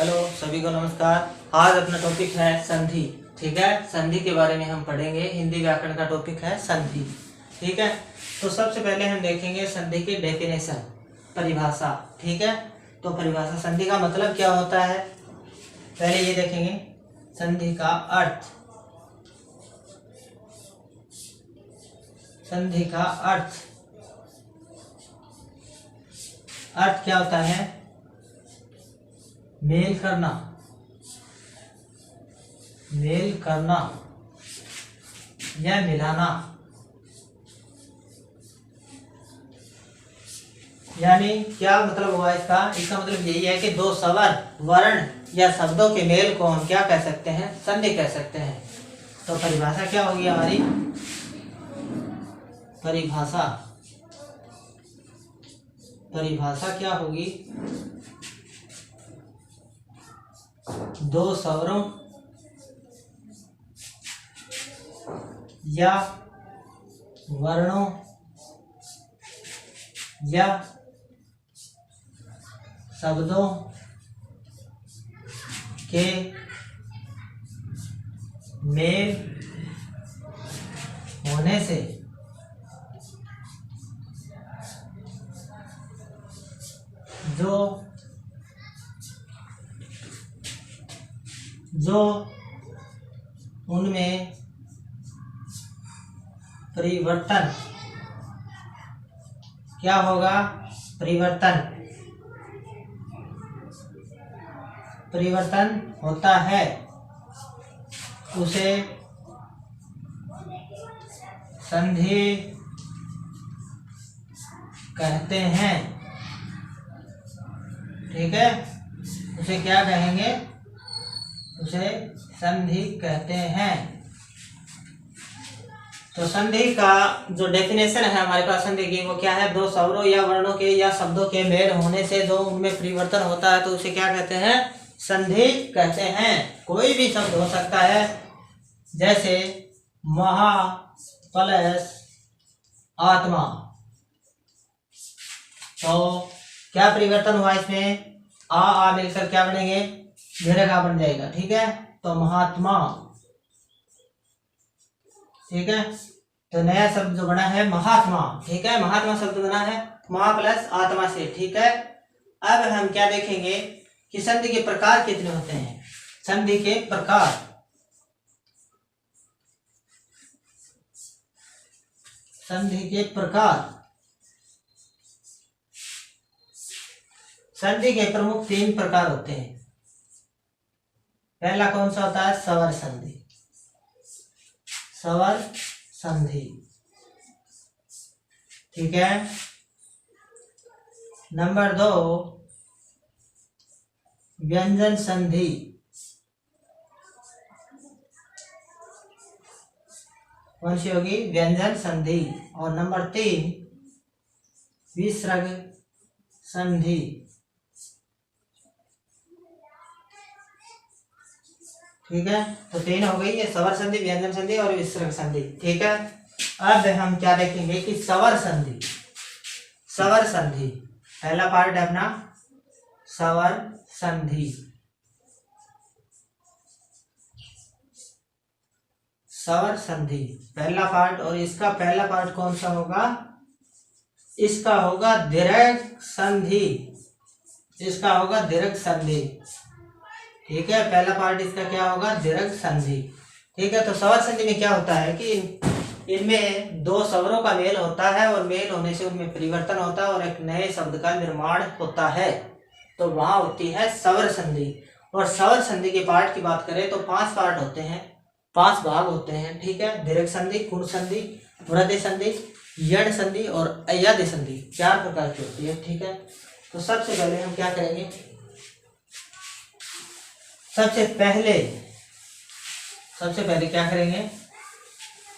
Hello सभी को नमस्कार। आज अपना टॉपिक है संधि। ठीक है, संधि के बारे में हम पढ़ेंगे। हिंदी व्याकरण का टॉपिक है संधि। ठीक है, तो सबसे पहले हम देखेंगे संधि की डेफिनेशन, परिभाषा। ठीक है, तो परिभाषा, संधि का मतलब क्या होता है, पहले ये देखेंगे। संधि का अर्थ, संधि का अर्थ क्या होता है? मेल करना, मेल करना या मिलाना। यानी क्या मतलब हुआ इसका? इसका मतलब यही है कि दो स्वर, वर्ण या शब्दों के मेल को हम क्या कह सकते हैं? संधि कह सकते हैं। तो परिभाषा क्या होगी हमारी? परिभाषा, परिभाषा क्या होगी? दो स्वरों या वर्णों या शब्दों के मेल होने से जो उनमें परिवर्तन क्या होगा? परिवर्तन होता है, उसे संधि कहते हैं। ठीक है, उसे क्या कहेंगे? उसे संधि कहते हैं। तो संधि का जो डेफिनेशन है हमारे पास संधि की, वो क्या है? दो स्वरों या वर्णों के या शब्दों के मेल होने से जो उनमें परिवर्तन होता है, तो उसे क्या कहते हैं? संधि कहते हैं। कोई भी शब्द हो सकता है, जैसे महा प्लस आत्मा। तो क्या परिवर्तन हुआ इसमें? आ मिलकर क्या बनेंगे? दीर्घ बन जाएगा। ठीक है, तो महात्मा। ठीक है, तो नया शब्द जो बना है महात्मा। ठीक है, महात्मा शब्द बना है महा प्लस आत्मा से। ठीक है, अब हम क्या देखेंगे कि संधि के प्रकार कितने होते हैं। संधि के प्रकार, संधि के प्रकार, संधि के प्रमुख 3 प्रकार होते हैं। पहला कौन सा होता है? स्वर संधि, स्वर संधि। ठीक है, नंबर 2 व्यंजन संधि, कौन सी होगी? व्यंजन संधि। और नंबर 3 विसर्ग संधि। ठीक है, तो 3 हो गई है, स्वर संधि, व्यंजन संधि और विसर्ग संधि। ठीक है, अब हम क्या देखेंगे कि स्वर संधि। स्वर संधि पहला पार्ट है अपना स्वर संधि। स्वर संधि पहला पार्ट, और इसका पहला पार्ट कौन सा होगा? इसका होगा दीर्घ संधि। इसका होगा दीर्घ संधि। ठीक है, पहला पार्ट इसका क्या होगा? दीर्घ संधि। ठीक है, तो स्वर संधि में क्या होता है कि इनमें दो स्वरों का मेल होता है, और मेल होने से उनमें परिवर्तन होता है और एक नए शब्द का निर्माण होता है, तो वहां होती है स्वर संधि। और स्वर संधि के पार्ट की बात करें तो 5 पार्ट होते हैं, 5 भाग होते हैं। ठीक है, दीर्घ संधि, कुण संधि, वृद्धि संधि, यण संधि और अय्यादि संधि, 4 प्रकार की होती है। ठीक है, तो सबसे पहले हम क्या करेंगे? सबसे पहले क्या करेंगे?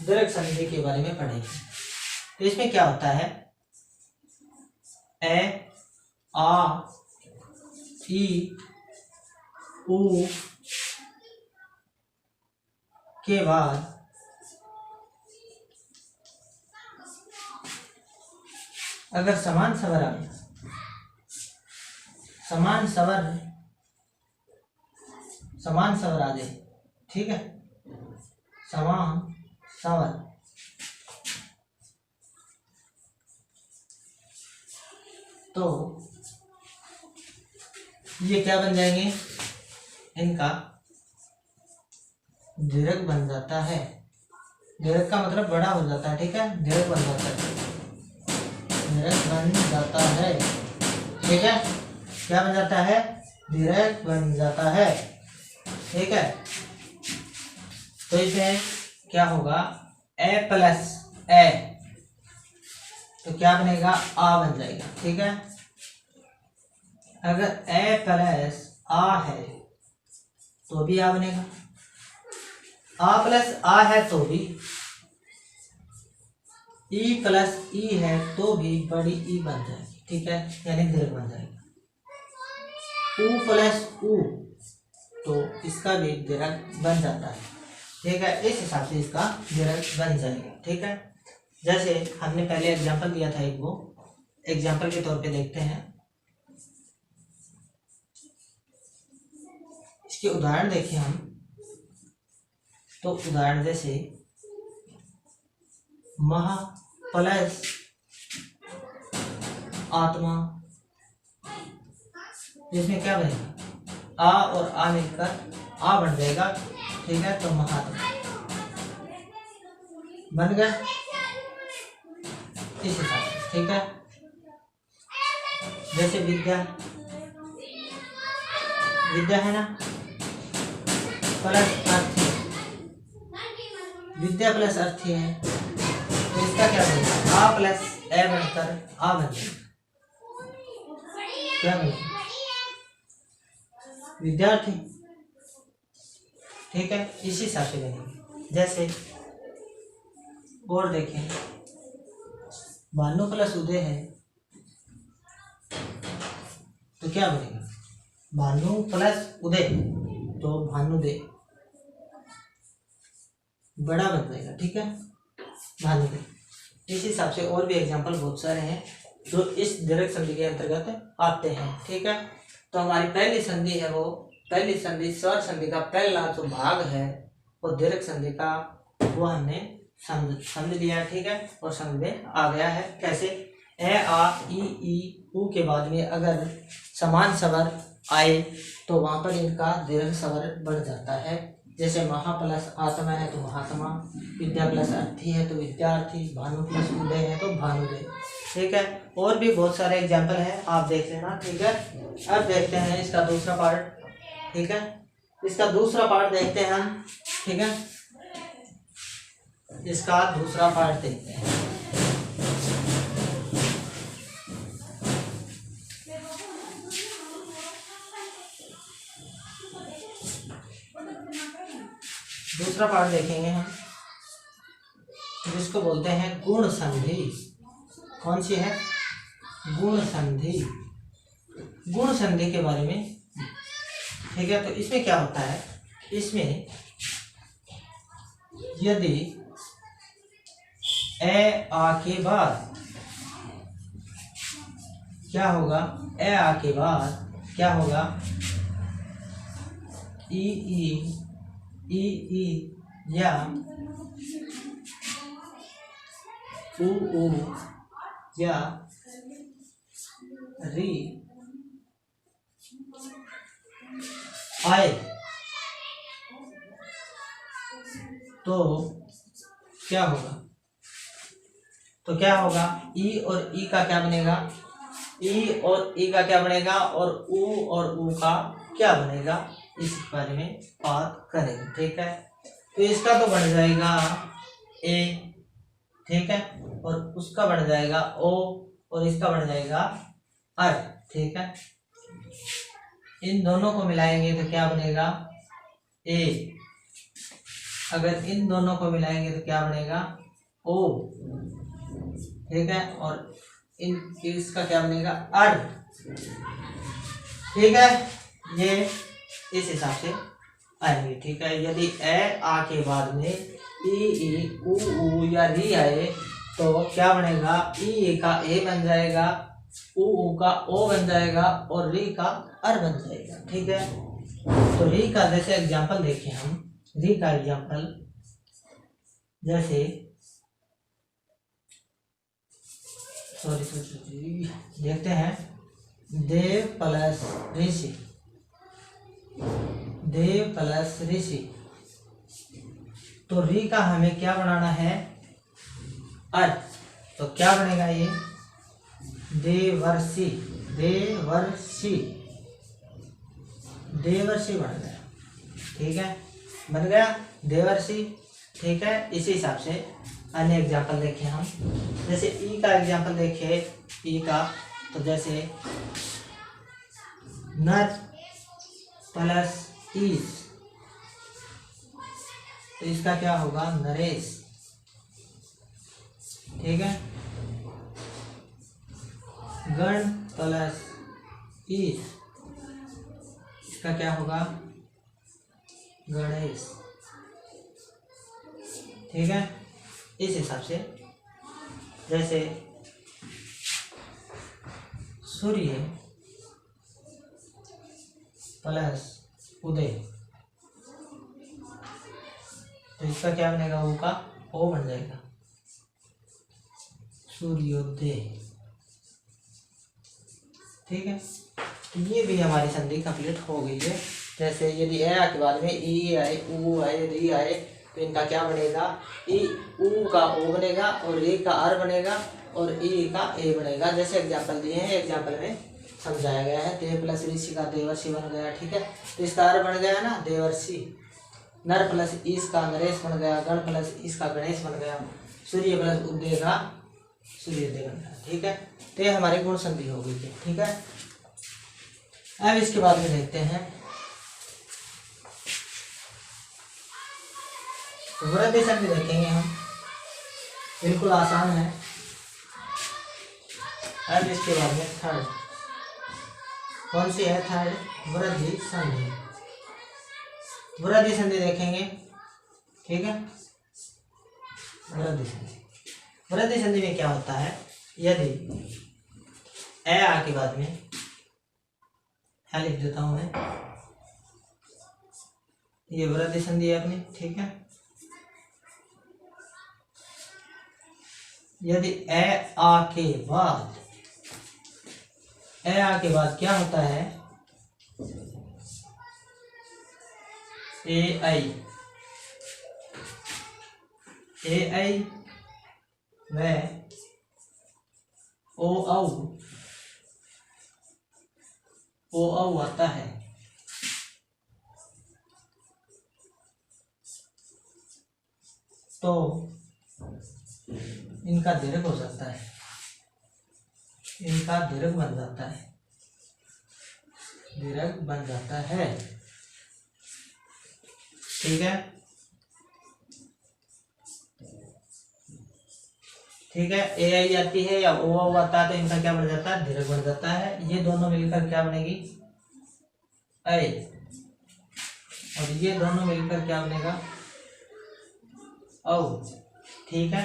दीर्घ संधि के बारे में पढ़ेंगे। तो इसमें क्या होता है? ए, आ, ई, उ के बाद अगर समान स्वर आ गया, समान स्वर समान स्वर आ जाए, ठीक है, समान स्वर। तो ये क्या बन जाएंगे, इनका दीर्घ बन जाता है। दीर्घ का मतलब बड़ा हो जाता है, ठीक है, दीर्घ बन जाता है, दीर्घ बन जाता है, ठीक है, क्या बन जाता है, दीर्घ बन जाता है, ठीक है। तो इसमें क्या होगा, ए प्लस ए, तो क्या बनेगा, आ बन जाएगा, ठीक है। अगर ए प्लस आ है तो भी आ बनेगा, आ प्लस आ है तो भी, ई प्लस ई है तो भी बड़ी ई बन जाएगी, ठीक है, यानी दीर्घ बन जाएगा। ऊ प्लस ऊ, तो इसका भी दीर्घ बन जाता है, ठीक है, इस हिसाब से इसका दीर्घ बन जाएगा, ठीक है। जैसे हमने पहले एग्जांपल दिया था एक, वो एग्जांपल के तौर पे देखते हैं, इसके उदाहरण देखें हम। तो उदाहरण जैसे महा प्लस आत्मा, जिसमें क्या बनेगा, आ और आ मिलकर आ बन जाएगा, ठीक है, तो महात्मा बन गया इस हिसाब से, ठीक है। जैसे विद्या, विद्या है ना, प्लस अर्थी, विद्या प्लस अर्थी है, तो इसका क्या बनेगा, आ प्लस ए बनकर आ बन जाएगा, क्या बनेगा, विद्यार्थी, ठीक है, इसी हिसाब से बनेगी। जैसे और देखें, भानु प्लस उदय है तो क्या बनेगा, भानु प्लस उदय, तो भानुदय बड़ा बन जाएगा, ठीक है, भानुदय। इस हिसाब से और भी एग्जांपल बहुत सारे हैं जो इस दीर्घ संधि के अंतर्गत आते हैं, ठीक है। तो हमारी पहली संधि है, वो पहली संधि स्वर संधि का पहला जो भाग है वो दीर्घ संधि का, वो हमने समझ लिया, ठीक है, और समझ में आ गया है। कैसे, ए आ ई ऊ के बाद में अगर समान स्वर आए तो वहां पर इनका दीर्घ स्वर बढ़ जाता है। जैसे महा प्लस आत्मा है तो महात्मा, विद्या प्लस अर्थी है तो विद्यार्थी, भानु प्लस उदय है तो भानुदय, ठीक है। और भी बहुत सारे एग्जाम्पल हैं, आप देख लेना, ठीक है। अब देखते हैं इसका दूसरा पार्ट, ठीक है, इसका दूसरा पार्ट देखते हैं हम, ठीक है, इसका दूसरा पार्ट देखते हैं। दूसरा पार्ट देखेंगे हम, जिसको बोलते हैं गुण संधि। कौन सी है, गुण संधि। गुण संधि के बारे में, ठीक है। तो इसमें क्या होता है, इसमें यदि ए आ के बाद क्या होगा, ए आ के बाद क्या होगा, ई या ऊ या री आए तो क्या होगा, तो क्या होगा, ई और ई का क्या बनेगा, ई और ई का क्या बनेगा, और ऊ का क्या बनेगा, इस बारे में बात करेंगे, ठीक है। तो इसका तो बढ़ जाएगा ए, ठीक है, और उसका बढ़ जाएगा ओ, और इसका बढ़ जाएगा अर, ठीक है। इन दोनों को मिलाएंगे तो क्या बनेगा, ए। अगर इन दोनों को मिलाएंगे तो क्या बनेगा, ओ, ठीक है, और इसका क्या बनेगा, अर, ठीक है। ये इस हिसाब से आएंगे, ठीक है। यदि ए आ के बाद में ई ऊ या री आए तो क्या बनेगा, ई का ए बन जाएगा, ऊ का ओ बन जाएगा और री का अर बन जाएगा। ठीक है, तो री का जैसे एग्जाम्पल देखें हम, री का एग्जाम्पल जैसे देखते हैं, देव प्लस ऋषि, देव प्लस ऋषि, तो री का हमें क्या बनाना है, अर, तो क्या बनेगा ये, देवर्षि, देवर्षि, देवर्षि बन गया। ठीक है, बन गया देवर्षि। ठीक है, इसी हिसाब से अन्य एग्जाम्पल देखें हम, जैसे ई का एग्जाम्पल देखें, ई का, तो जैसे नर प्लस ईस, तो इसका क्या होगा, नरेश। ठीक है, गण प्लस ईस, इसका क्या होगा, गणेश। ठीक है, इस हिसाब से जैसे सूर्य प्लस उदय, तो इसका क्या बनेगा, वो का ओ बन जाएगा, सूर्योदय। ठीक है, तो ये भी हमारी संधि कंप्लीट हो गई है। जैसे यदि ए के बाद में ई आए, ऊ आए, री आए, तो इनका क्या बनेगा, ई ऊ का ओ बनेगा और री का आर बनेगा और ई का ए बनेगा। जैसे एग्जाम्पल दिए हैं, एग्जाम्पल में समझाया गया है। देव प्लस ऋषि का देवर्षि बन गया। ठीक है, तो इसका आर बन गया ना, देवर्षि। नर प्लस ईस का नरेश बन गया, गण प्लस ईस का गणेश बन गया, सूर्य प्लस उदय का सूर्योदय बन गया। ठीक है, तो ये हमारी गुण संधि हो गई है। ठीक है, अब इसके बाद में देखते हैं वृद्धि संधि देखेंगे हम, बिल्कुल आसान है। अब इसके बाद में थर्ड, कौन सी है, थर्ड वृद्धि संधि। वृद्धि संधि देखेंगे। ठीक है, वृद्धि संधि, वृद्धि संधि में क्या होता है, यदि ए आ के बाद में लिख देता हूं मैं, ये वृद्धि संधि है अपनी। ठीक है, यदि ए आ के बाद, ए आ के बाद क्या होता है, ए आई, ए आई व ओ औ आता है, तो इनका दीर्घ हो जाता है, इनका दीर्घ बन जाता है, दीर्घ बन जाता है। ठीक है, ठीक है, ए आई आती है या ओ आता है, तो इनका क्या बन जाता है, दीर्घ बन जाता है। ये दोनों मिलकर क्या बनेगी, ऐ, और ये दोनों मिलकर क्या बनेगा, औ। ठीक है,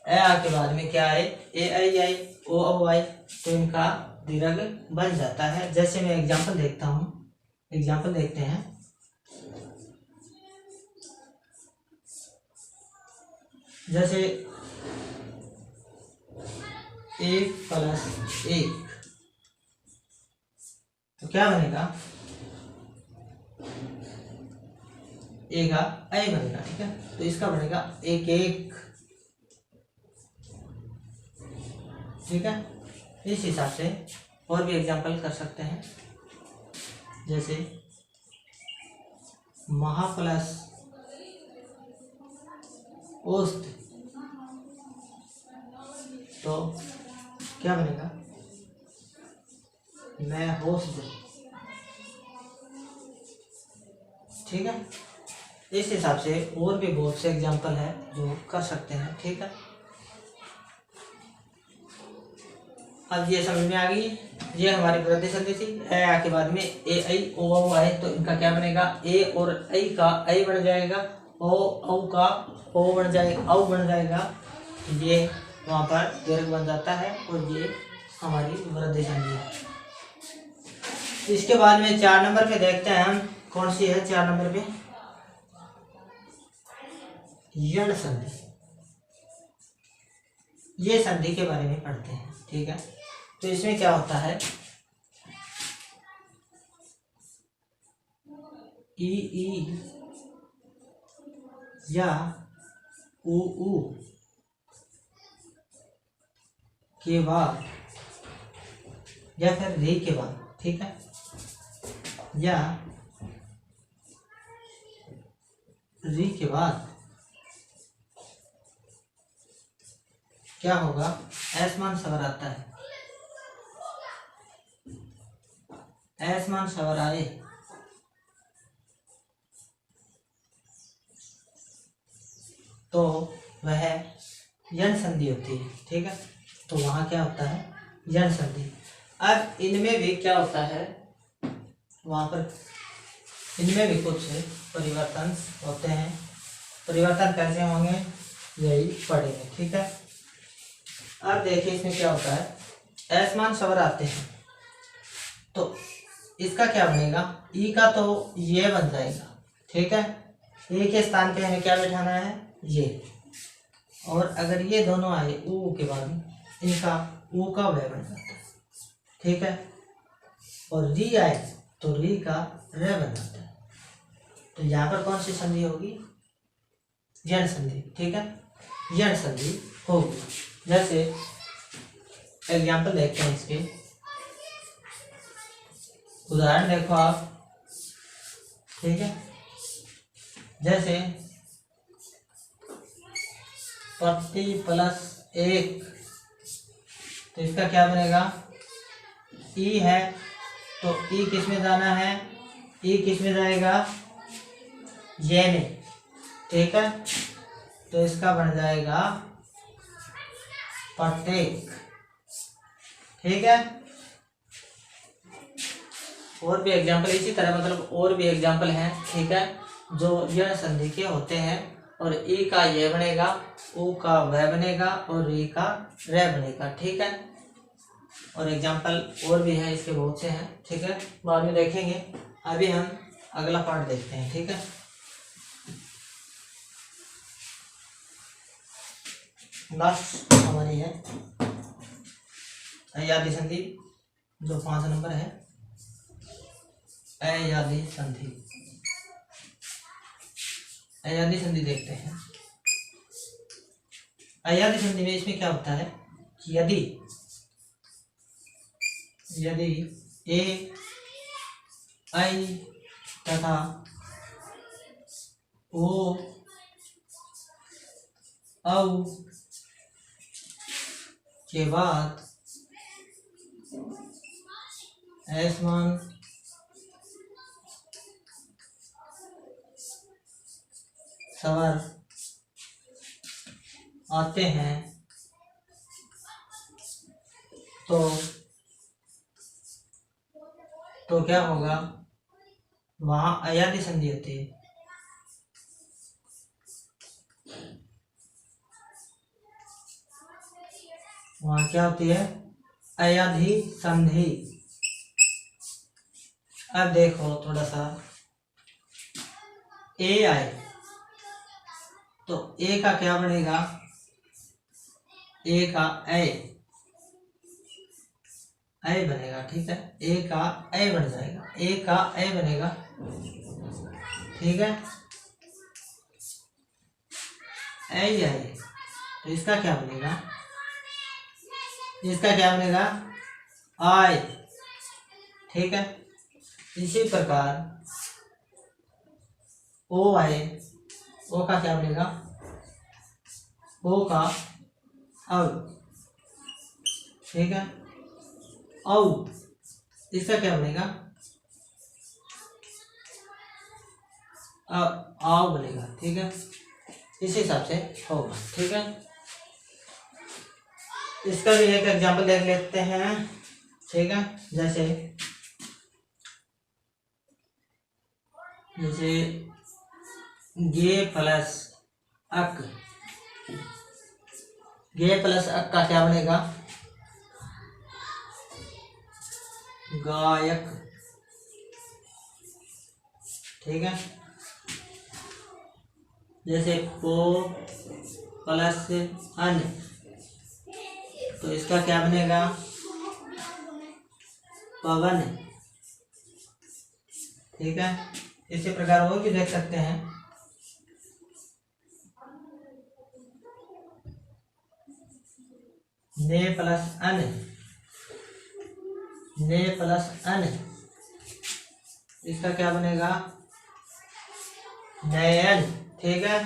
ए आ के बाद में क्या आए, ए आई आई, ओ औ आई, तो इनका दीर्घ बन जाता है। जैसे मैं एग्जांपल देखता हूँ, एग्जांपल देखते हैं, जैसे 1 + 1, तो क्या बनेगा, ए का ऐ बनेगा। ठीक है, तो इसका बनेगा 1 1। ठीक है, इस हिसाब से और भी एग्जांपल कर सकते हैं, जैसे महा प्लस ओस्त, तो क्या बनेगा, मैं होस्ट। ठीक है, इस हिसाब से और भी बहुत से एग्जांपल है जो कर सकते हैं। ठीक है, अब ये समझ में आ गई, ये हमारी वृद्धि संधि थी। ए आ के बाद में ए आई ओ औ आए, तो इनका क्या बनेगा, ए और ऐ का ऐ बन जाएगा, ओ औ का ओ बन जाएगा, औ बन जाएगा। ये वहाँ पर दीर्घ बन जाता है और ये हमारी वृद्धि संधि है। इसके बाद में 4 नंबर पे देखते हैं हम कौन सी है। 4 नंबर पे यण संधि। ये संधि के बारे में पढ़ते हैं, ठीक है। तो इसमें क्या होता है, ई या ऊ के बाद या फिर री के बाद, ठीक है, या री के बाद क्या होगा, ऐसमान स्वर आता है। ऐसमान स्वर आए तो वह यण संधि होती है, ठीक है। तो वहां क्या होता है, यण संधि। अब इनमें भी क्या होता है, वहां पर इनमें भी कुछ परिवर्तन होते हैं। परिवर्तन कैसे होंगे यही पढ़ेंगे, ठीक है। अब देखिए इसमें क्या होता है, ऐसमान स्वर आते हैं तो इसका क्या बनेगा, ई का तो ये बन जाएगा, ठीक है। ए के स्थान पे हमें क्या बैठाना है, ये। और अगर ये दोनों आए ऊ के बाद इनका ऊ का वह बन जाता है, ठीक है। और री आए तो री का रे बन जाता है। तो यहाँ पर कौन सी संधि होगी, यण संधि, ठीक है। यण संधि होगी। जैसे एग्जाम्पल देखते हैं इसके, उदाहरण देखो आप, ठीक है। जैसे 40+1, तो इसका क्या बनेगा, ई है तो ई किस में जाना है, ई किस में जाएगा, ये में, ठीक है। तो इसका बन जाएगा प्रत्येक, ठीक है। और भी एग्जाम्पल इसी तरह, मतलब और भी एग्जाम्पल हैं, ठीक है, जो यण संधि के होते हैं। और ई का ये बनेगा, ऊ का वह बनेगा और री का रे बनेगा, ठीक है। और एग्जाम्पल और भी हैं, इसके बहुत से हैं, ठीक है, बाद में देखेंगे। अभी हम अगला पार्ट देखते हैं, ठीक है। लास्ट हमारी है अयादी संधि, जो 5 नंबर है, अयादी संधि। अयादी संधि देखते हैं। अयादी संधि में इसमें क्या होता है कि यदि ए, आई तथा ओ, औ के बाद ऐसमान स्वर आते हैं तो क्या होगा, वहां अयादी संधि होती है। वहां क्या होती है, अयादी संधि। अब देखो थोड़ा सा, ए आए तो ए का क्या बनेगा, ए का ए बनेगा, ठीक है। ए का ए बन जाएगा, ए का ए बनेगा, ठीक है। ए आए तो इसका क्या बनेगा, इसका क्या बनेगा, आय, ठीक है। इसी प्रकार ओ आए, ओ का क्या बनेगा, ओ का अब, ठीक है। औ इसका क्या बनेगा, आओ बनेगा, ठीक है। इस हिसाब से होगा, ठीक है। इसका भी एक एग्जांपल देख लेते हैं, ठीक है। जैसे गे प्लस अक, गे प्लस अक का क्या बनेगा, गायक, ठीक है। जैसे पो प्लस अन, तो इसका क्या बनेगा, पवन, ठीक है। इसी प्रकार और भी देख सकते हैं। ने प्लस अन, ने प्लस अन, इसका क्या बनेगा, नयन, ठीक है।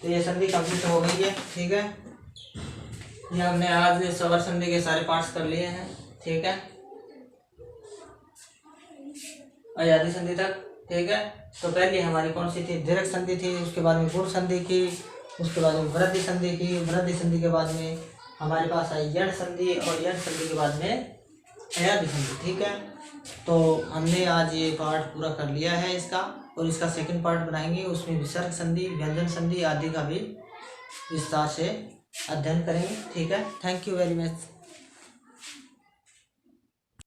तो ये संधि कंप्लीट हो गई है, ठीक है। ये हमने आज स्वर संधि के सारे पार्ट्स कर लिए हैं, ठीक है, आजादी संधि तक, ठीक है। तो पहले हमारी कौन सी थी, दीर्घ संधि थी, उसके बाद में गुण संधि की, उसके बाद में वृद्धि संधि की, वृद्धि संधि के बाद में हमारे पास आई यण संधि, और यण संधि के बाद में आजादी संधि, ठीक है। तो हमने आज ये पार्ट पूरा कर लिया है इसका, और इसका सेकंड पार्ट बनाएंगे, उसमें विसर्ग संधि, व्यंजन संधि आदि का भी विस्तार से अध्ययन करेंगे, ठीक है। Thank you very much.